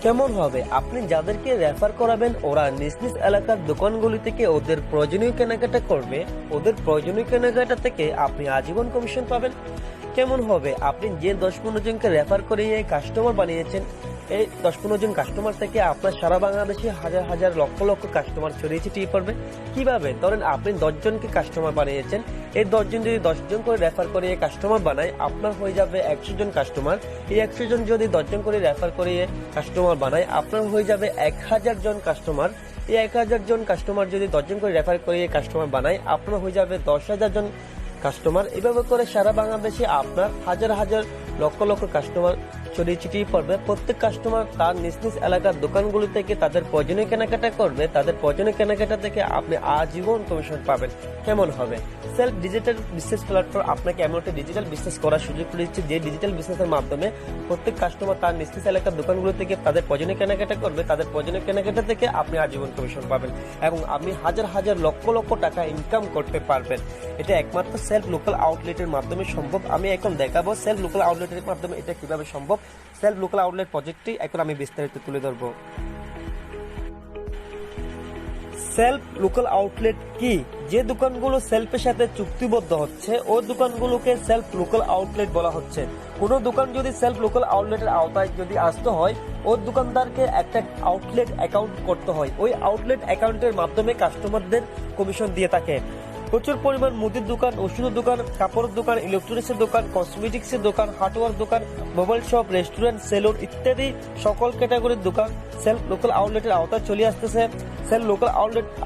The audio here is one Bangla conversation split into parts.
কেমন হবে আপনি যাদেরকে রেফার করাবেন ওরা নিজ নিজ এলাকার দোকানগুলি থেকে ওদের প্রয়োজনীয় কেনাকাটা করবে, ওদের প্রয়োজনীয় কেনাকাটা থেকে আপনি আজীবন কমিশন পাবেন। কেমন হবে আপনি যে 10-15 জনকে রেফার করিয়ে কাস্টমার বানিয়েছেন, এই 10-15 জন কাস্টমার থেকে আপনার সারা বাংলাদেশে হাজার হাজার লক্ষ লক্ষ কাস্টমার ছড়িয়ে ছিটিয়ে পড়বে। কিভাবে? ধরেন আপনি 10 জনকে কাস্টমার বানিয়েছেন, এই 10 জন যদি 10 জন করে রেফার করিয়ে কাস্টমার বানায় আপনার হয়ে যাবে 100 জন কাস্টমার। এই 100 জন যদি 10 জন করে রেফার করিয়ে কাস্টমার বানায় আপনার হয়ে যাবে 1000 জন কাস্টমার। এই 1000 জন কাস্টমার যদি 10 জন করে রেফার করিয়ে কাস্টমার বানায় আপনার হয়ে যাবে 10,000 জন কাস্টমার। এভাবে করে সারা বাংলাদেশে আপনার হাজার হাজার লক্ষ লক্ষ কাস্টমার ছড়িয়ে ছিটিয়ে পড়বে। প্রত্যেক কাস্টমার তার নিজ নিজ এলাকার দোকানগুলি থেকে তাদের প্রয়োজনীয় কেনাকাটা করবে, তাদের প্রয়োজনীয় কেনাকাটা থেকে আপনি আজীবন কমিশন পাবেন। কেমন হবে? সেলফ ডিজিটাল বিজনেস প্ল্যাটফর্ম আপনাকে এমন একটা ডিজিটাল বিজনেস করার সুযোগ দিচ্ছে যে ডিজিটাল বিজনেসের মাধ্যমে প্রত্যেক কাস্টমার তার নিজ নিজ এলাকার দোকানগুলো থেকে তাদের প্রয়োজনীয় কেনাকাটা করবে, তাদের প্রয়োজনীয় কেনাকাটা থেকে আপনি আজীবন কমিশন পাবেন এবং আপনি হাজার হাজার লক্ষ লক্ষ টাকা ইনকাম করতে পারবেন। এটা একমাত্র সেলফ লোকাল আউটলেটের মাধ্যমে সম্ভব। আমি এখন দেখাবো সেলফ লোকাল আউটলেটের মাধ্যমে এটা কিভাবে সম্ভব। সেলফ লোকাল আউটলেট প্রজেক্টটি এখন আমি বিস্তারিত তুলে ধরবো। সেলফ লোকাল আউটলেট কি? যে দোকানগুলো সেলফের সাথে চুক্তিবদ্ধ হচ্ছে ওই দোকানগুলোকে সেলফ লোকাল আউটলেট বলা হচ্ছে। কোনো দোকান যদি সেলফ লোকাল আউটলেটের আওতায় যদি আসতে হয় ওই দোকানদারকে একটা আউটলেট অ্যাকাউন্ট করতে হয়। ওই আউটলেট অ্যাকাউন্টের মাধ্যমে কাস্টমারদের কমিশন দিয়ে থাকে। প্রচুর পরিমাণ মুদির দোকান, ওষুধের দোকান, কাপড়ের দোকান, ইলেকট্রনিক্সের দোকান, কসমেটিক্সের দোকান, হার্ডওয়্যার দোকান, মোবাইল শপ, রেস্টুরেন্ট, সেলুন ইত্যাদি সকল ক্যাটাগরির দোকান সেলফ লোকাল আউটলেটের আওতায় চলে আসতেছে। সেলফ লোকাল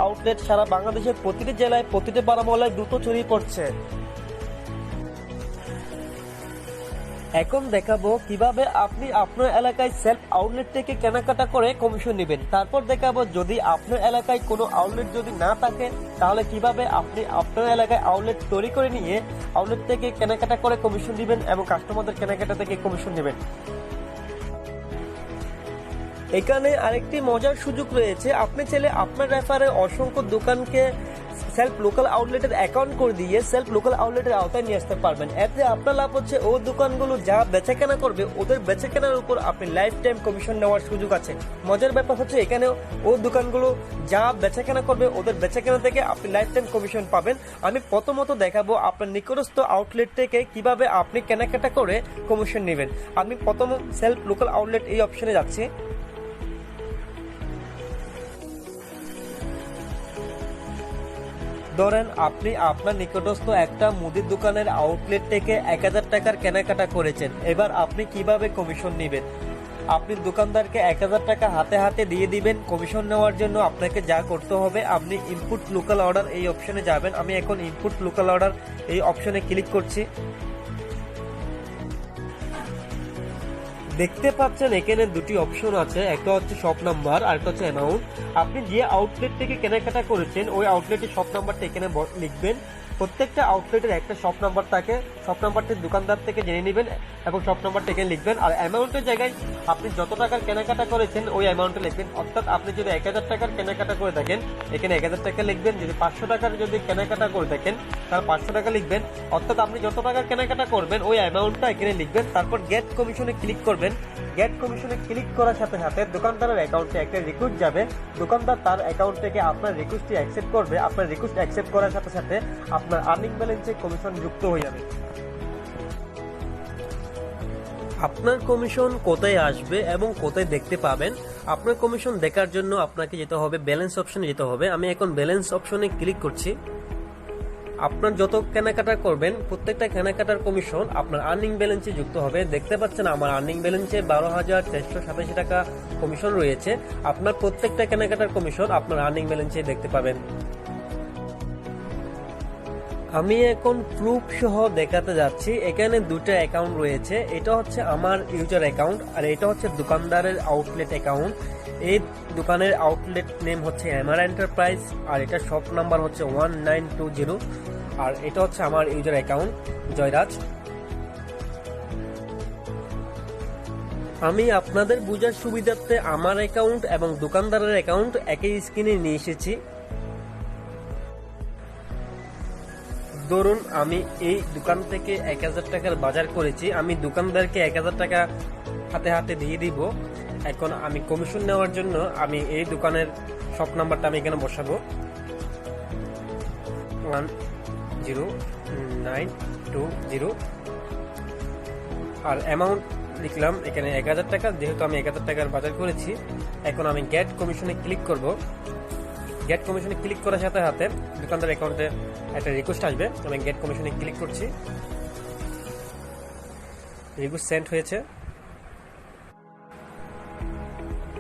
আউটলেট সারা বাংলাদেশের প্রতিটি জেলায় প্রতিটি পাড়া মহল্লায় দ্রুত ছড়িয়ে পড়ছে। এখন দেখাবো কিভাবে আপনি আপনার এলাকায় সেলফ আউটলেট থেকে কেনাকাটা করে কমিশন নেবেন। তারপর দেখাবো যদি আপনার এলাকায় কোনো আউটলেট যদি না থাকে তাহলে কিভাবে আপনি আপনার এলাকায় আউটলেট তৈরি করে নিয়ে আউটলেট থেকে কেনাকাটা করে কমিশন দিবেন এবং কাস্টমারদের কেনাকাটা থেকে কমিশন নেবেন। এখানে আরেকটি মজার সুযোগ রয়েছে। আপনি চাইলে আপনার রেফারে অসংখ্য দোকানকে সেলফ লোকাল আউটলেটের অ্যাকাউন্ট করে দিয়ে সেলফ লোকাল আউটলেটের আওতায় নিয়ে আসতে পারবেন। এতে আপনার লাভ হচ্ছে ও দোকানগুলো যা বেচাকেনা করবে ওদের বেচাকেনার উপর আপনি লাইফ টাইম কমিশন নেওয়ার সুযোগ আছে। মজার ব্যাপার হচ্ছে এখানে ও দোকানগুলো যা বেচাকেনা করবে ওদের বেচাকেনা থেকে আপনি লাইফ টাইম কমিশন পাবেন। আমি প্রথমত দেখাবো আপনার নিকটস্থ আউটলেট থেকে কিভাবে আপনি কেনাকাটা করে কমিশন নেবেন। আমি প্রথম সেলফ লোকাল আউটলেট এই অপশনে যাচ্ছি। ধরেন আপনি আপনার নিকটস্থ একটা মুদির দোকানের আউটলেট থেকে 1000 টাকার কেনাকাটা করেছেন। এবার আপনি কিভাবে কমিশন নেবেন? আপনি দোকানদারকে 1000 টাকা হাতে হাতে দিয়ে দিবেন। কমিশন নেওয়ার জন্য আপনাকে যা করতে হবে আপনি ইনপুট লোকাল অর্ডার এই অপশনে যাবেন। আমি এখন ইনপুট লোকাল অর্ডার এই অপশনে ক্লিক করছি। দেখতে পাচ্ছেন এখানে দুটি অপশন আছে, একটা হচ্ছে শপ নাম্বার আর একটা হচ্ছে অ্যামাউন্ট। আপনি যে আউটলেট থেকে কেনাকাটা করেছেন ওই আউটলেটের শপ নাম্বারটা এখানে লিখবেন। প্রত্যেকটা আউটলেটের একটা শপ নাম্বার থাকে, শপ নাম্বারটি দোকানদার থেকে জেনে নেবেন এবং শপ নাম্বারটা এখানে লিখবেন। আর অ্যামাউন্টের জায়গায় আপনি যত টাকার কেনাকাটা করেছেন ওই অ্যামাউন্টে লিখবেন। অর্থাৎ আপনি যদি 1000 টাকার কেনাকাটা করে থাকেন এখানে 1000 টাকা লিখবেন। যদি 500 টাকার যদি কেনাকাটা করে থাকেন তাহলে 500 টাকা লিখবেন। অর্থাৎ আপনি যত টাকার কেনাকাটা করবেন ওই অ্যামাউন্টটা এখানে লিখবেন। তারপর গেট কমিশনে ক্লিক করবেন। গেট কমিশনে ক্লিক করার সাথে সাথে দোকানদারের অ্যাকাউন্টে একটা রিকোয়েস্ট যাবে। দোকানদার তার অ্যাকাউন্ট থেকে আপনার রিকোয়েস্টটি অ্যাকসেপ্ট করবে। আপনার রিকোয়েস্ট অ্যাকসেপ্ট করার সাথে সাথে আপনার আর্নিং ব্যালেন্সে কমিশন যুক্ত হয়ে যাবে। আপনার কমিশন কোথায় আসবে এবং কোথায় দেখতে পাবেন? আপনার কমিশন দেখার জন্য আপনাকে যেতে হবে ব্যালেন্স অপশনে যেতে হবে। আমি এখন ব্যালেন্স অপশনে ক্লিক করছি। আপনার যত কেনাকাটা করবেন প্রত্যেকটা কেনাকাটার কমিশন আপনার আর্নিং ব্যালেন্সে যুক্ত হবে। দেখতে পাচ্ছেন আমার আর্নিং ব্যালেন্সে 12,487 টাকা কমিশন রয়েছে। আপনার প্রত্যেকটা কেনাকাটার কমিশন আপনার আর্নিং ব্যালেন্সে দেখতে পাবেন। আমি এখন প্রুফ সহ দেখাতে যাচ্ছি। এখানে দুটো অ্যাকাউন্ট রয়েছে, এটা হচ্ছে আমার ইউজার অ্যাকাউন্ট আর এটা হচ্ছে দোকানদারের আউটলেট অ্যাকাউন্ট। এই দোকানের আউটলেট নেম হচ্ছে এমআর এন্টারপ্রাইজ আর এটা শপ নাম্বার হচ্ছে 1920 আর এটা হচ্ছে আমার ইউজার অ্যাকাউন্ট জয়রাজ। আমি আপনাদের বোঝার সুবিধার্থে আমার অ্যাকাউন্ট এবং দোকানদারের অ্যাকাউন্ট একই স্ক্রিনে নিয়ে এসেছি। ধরুন আমি এই দোকান থেকে 1000 টাকার বাজার করেছি, আমি দোকানদারকে 1000 টাকা হাতে হাতে দিয়ে দিব। এখন আমি কমিশন নেওয়ার জন্য আমি এই দোকানের শপ নাম্বারটা আমি এখানে বসাবো 10920 আর অ্যামাউন্ট লিখলাম এখানে 1000 টাকা, যেহেতু আমি 1000 টাকার বাজার করেছি। এখন আমি গেট কমিশনে ক্লিক করব। গেট কমিশনে ক্লিক করার সাথে সাথে দোকানদার অ্যাকাউন্টে একটা রিকোয়েস্ট আসবে। আমি গেট কমিশনে ক্লিক করছি, রিকোয়েস্ট সেন্ড হয়েছে।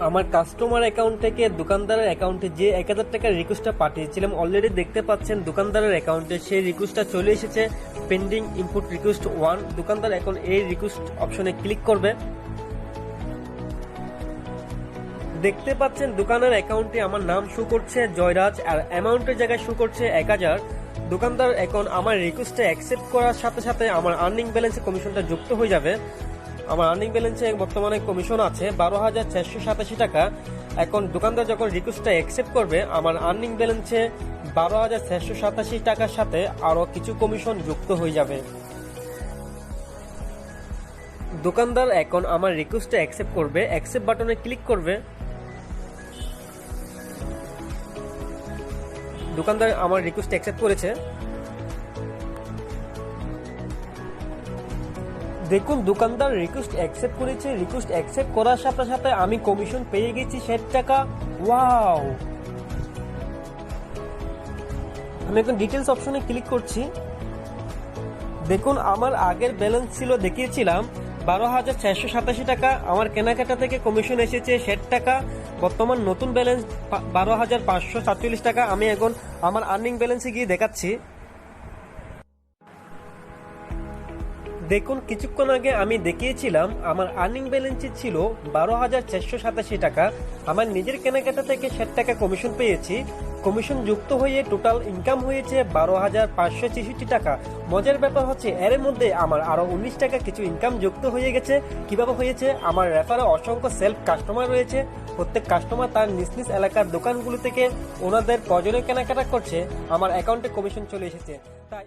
আমার কাস্টমার অ্যাকাউন্ট থেকে দোকানদারের অ্যাকাউন্টে যে 1000 টাকার রিকোয়েস্টটা পাঠিয়েছিলাম অলরেডি দেখতে পাচ্ছেন দোকানদারের অ্যাকাউন্টে সেই রিকোয়েস্টটা চলে এসেছে, পেন্ডিং ইনপুট রিকোয়েস্ট 1। দোকানদার এখন এই রিকোয়েস্ট অপশনে ক্লিক করবে। দেখতে পাচ্ছেন দোকানের অ্যাকাউন্টে আমার নাম শো করছে জয়রাজ, আর অ্যামাউন্টের জায়গায় শো করছে 1000। দোকানদার এখন আমার রিকোয়েস্টে অ্যাকসেপ্ট করার সাথে সাথে আমার আর্নিং ব্যালেন্সে কমিশনটা যুক্ত হয়ে যাবে। আমার আর্নিং ব্যালেন্সে বর্তমানে কমিশন আছে 12,487 টাকা। এখন দোকানদার যখন রিকোয়েস্টটা অ্যাকসেপ্ট করবে আমার আর্নিং ব্যালেন্সে 12,487 টাকার সাথে আরও কিছু কমিশন যুক্ত হয়ে যাবে। দোকানদার এখন আমার রিকোয়েস্টটা অ্যাকসেপ্ট করবে, অ্যাকসেপ্ট বাটনে ক্লিক করবে। দোকানদার আমার রিকোয়েস্ট অ্যাকসেপ্ট করেছে। দেখুন দোকানদার রিকোয়েস্ট অ্যাকসেপ্ট করেছে। রিকোয়েস্ট অ্যাকসেপ্ট করার সাথে সাথে আমি কমিশন পেয়ে গেছি 60 টাকা। ওয়াও! আমি এখন ডিটেলস অপশনে ক্লিক করছি। দেখুন আমার আগের ব্যালেন্স ছিল, দেখিয়েছিলাম 12,487 টাকা। আমার কেনাকাটা থেকে কমিশন এসেছে 60 টাকা। বর্তমান নতুন ব্যালেন্স 12,547 টাকা। আমি এখন আমার আর্নিং ব্যালেন্সে গিয়ে দেখাচ্ছি। দেখুন কিছুক্ষণ আগে আমি দেখিয়েছিলাম আমার আর্নিং ব্যালেন্সে ছিল 12,487 টাকা। আমার নিজের কেনাকাটা থেকে 60 টাকা কমিশন পেয়েছি। কমিশন যুক্ত হয়ে টোটাল ইনকাম হয়েছে 12,566 টাকা। মজার ব্যাপার হচ্ছে এর মধ্যে আমার আরো 19 টাকা কিছু ইনকাম যুক্ত হয়ে গেছে। কিভাবে হয়েছে? আমার রেফারে অসংখ্য সেলফ কাস্টমার রয়েছে। প্রত্যেক কাস্টমার তার নিজ নিজ এলাকার দোকানগুলো থেকে ওনাদের প্রয়োজনীয় কেনাকাটা করছে, আমার অ্যাকাউন্টে কমিশন চলে এসেছে। তাই